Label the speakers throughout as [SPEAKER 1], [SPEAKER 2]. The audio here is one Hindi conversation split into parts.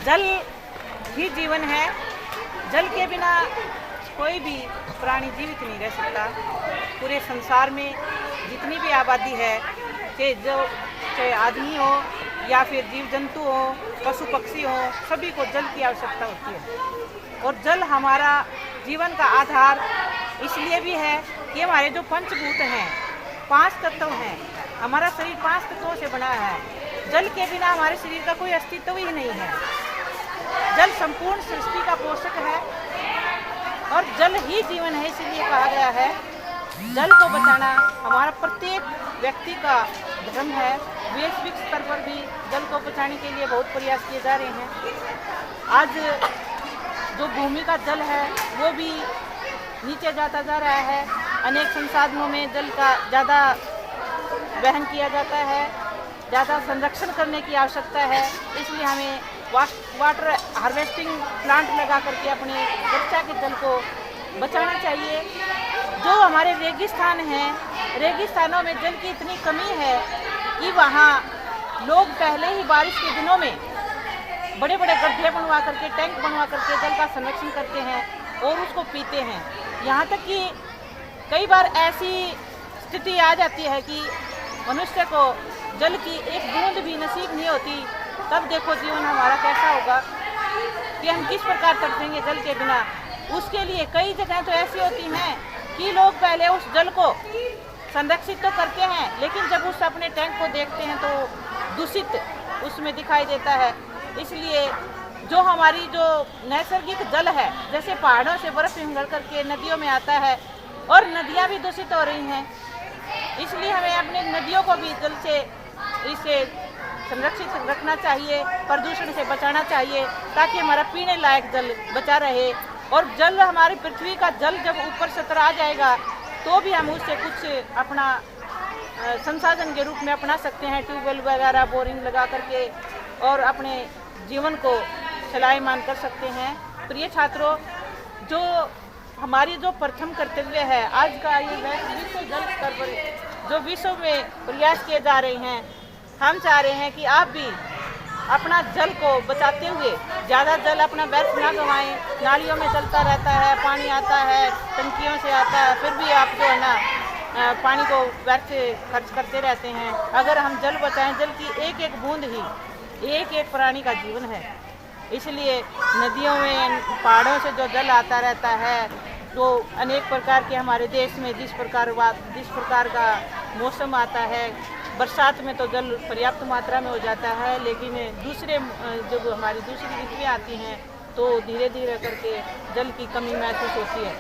[SPEAKER 1] जल ही जीवन है। जल के बिना कोई भी प्राणी जीवित नहीं रह सकता। पूरे संसार में जितनी भी आबादी है, चाहे आदमी हो या फिर जीव जंतु हो, पशु पक्षी हो, सभी को जल की आवश्यकता होती है। और जल हमारा जीवन का आधार इसलिए भी है कि हमारे जो पंचभूत हैं, 5 तत्व हैं, हमारा शरीर 5 तत्वों से बना है। जल के बिना हमारे शरीर का कोई अस्तित्व ही नहीं है। जल संपूर्ण सृष्टि का पोषक है और जल ही जीवन है। इसीलिए कहा गया है जल को बचाना हमारा प्रत्येक व्यक्ति का धर्म है। वैश्विक स्तर पर भी जल को बचाने के लिए बहुत प्रयास किए जा रहे हैं। आज जो भूमि का जल है वो भी नीचे जाता जा रहा है। अनेक संसाधनों में जल का ज़्यादा वहन किया जाता है, ज़्यादा संरक्षण करने की आवश्यकता है। इसलिए हमें वाटर हार्वेस्टिंग प्लांट लगा करके अपने वर्षा के जल को बचाना चाहिए। जो हमारे रेगिस्तान हैं, रेगिस्तानों में जल की इतनी कमी है कि वहाँ लोग पहले ही बारिश के दिनों में बड़े बड़े गड्ढे बनवा करके, टैंक बनवा करके जल का संरक्षण करते हैं और उसको पीते हैं। यहाँ तक कि कई बार ऐसी स्थिति आ जाती है कि मनुष्य को जल की एक बूंद भी नसीब नहीं होती। तब देखो जीवन हमारा कैसा होगा कि हम किस प्रकार तड़पेंगे जल के बिना। उसके लिए कई जगह तो ऐसी होती हैं कि लोग पहले उस जल को संरक्षित तो करते हैं, लेकिन जब उस अपने टैंक को देखते हैं तो दूषित उसमें दिखाई देता है। इसलिए जो हमारी जो नैसर्गिक जल है, जैसे पहाड़ों से बर्फ पिघल करके नदियों में आता है और नदियाँ भी दूषित हो रही हैं। इसलिए हमें अपने नदियों को भी जल से इसे संरक्षित रखना चाहिए, प्रदूषण से बचाना चाहिए, ताकि हमारा पीने लायक जल बचा रहे। और जल हमारी पृथ्वी का जल जब ऊपर से उतर आ जाएगा तो भी हम उससे कुछ अपना संसाधन के रूप में अपना सकते हैं, ट्यूबवेल वगैरह बोरिंग लगा करके, और अपने जीवन को चलायमान कर सकते हैं। प्रिय छात्रों, जो हमारी जो प्रथम कर्तव्य है आज का ये विश्व जल स्तर पर जो विश्व में प्रयास किए जा रहे हैं, हम चाह रहे हैं कि आप भी अपना जल को बचाते हुए ज़्यादा जल अपना व्यर्थ ना गंवाएं। नालियों में चलता रहता है, पानी आता है, टंकियों से आता है, फिर भी आप जो है ना पानी को व्यर्थ खर्च करते रहते हैं। अगर हम जल बचाएं, जल की एक एक बूंद ही एक एक प्राणी का जीवन है। इसलिए नदियों में, पहाड़ों से जो जल आता रहता है, जो अनेक प्रकार के हमारे देश में जिस प्रकार का मौसम आता है, बरसात में तो जल पर्याप्त मात्रा में हो जाता है, लेकिन दूसरे जो हमारी दूसरी ऋतुएँ आती हैं तो धीरे धीरे करके जल की कमी महसूस होती है।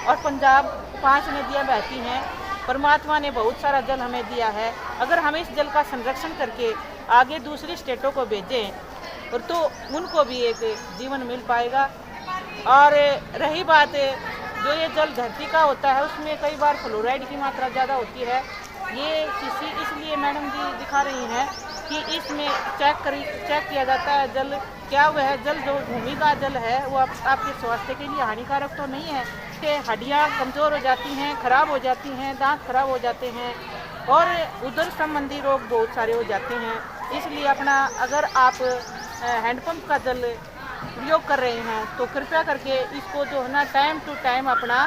[SPEAKER 1] और पंजाब 5 नदियाँ बहती हैं। परमात्मा ने बहुत सारा जल हमें दिया है। अगर हम इस जल का संरक्षण करके आगे दूसरी स्टेटों को भेजें और तो उनको भी एक जीवन मिल पाएगा। और रही बात जो ये जल धरती का होता है, उसमें कई बार फ्लोराइड की मात्रा ज़्यादा होती है। ये इसलिए मैडम जी दिखा रही हैं कि इसमें चेक किया जाता है जल क्या वह जल जो भूमि का जल है वो आपके स्वास्थ्य के लिए हानिकारक तो नहीं है। इससे हड्डियाँ कमज़ोर हो जाती हैं, खराब हो जाती हैं, दांत खराब हो जाते हैं और उदर संबंधी रोग बहुत सारे हो जाते हैं। इसलिए अपना अगर आप हैंडपम्प का जल प्रयोग कर रहे हैं तो कृपया करके इसको जो है ना टाइम टू टाइम अपना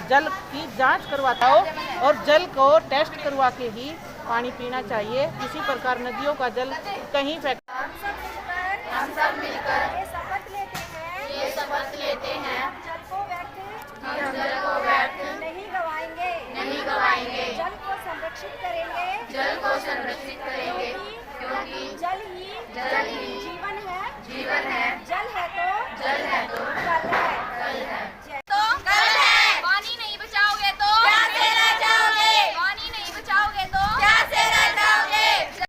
[SPEAKER 1] जल की जांच करवाता हो और जल को टेस्ट करवा के ही पानी पीना चाहिए। इसी प्रकार नदियों का जल कहीं
[SPEAKER 2] हम सब मिलकर